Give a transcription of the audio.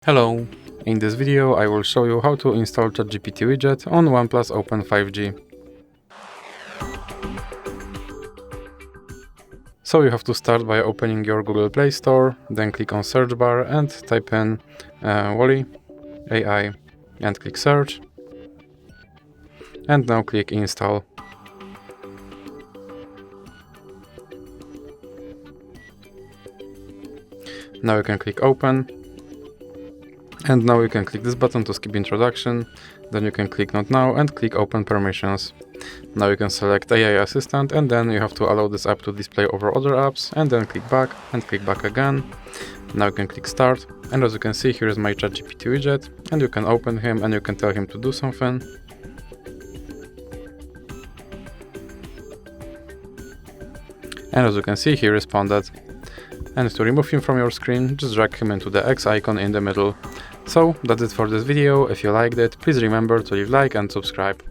Hello! In this video I will show you how to install ChatGPT Widget on OnePlus Open 5G. So you have to start by opening your Google Play Store, then click on search bar and type in Wally AI and click search. And now click install. Now you can click open. And now you can click this button to skip introduction, then you can click not now and click open permissions. Now you can select AI assistant and then you have to allow this app to display over other apps and then click back and click back again. Now you can click start and as you can see here is my ChatGPT widget and you can open him and you can tell him to do something. And as you can see he responded. And to remove him from your screen, just drag him into the X icon in the middle. So that's it for this video. If you liked it, please remember to leave a like and subscribe.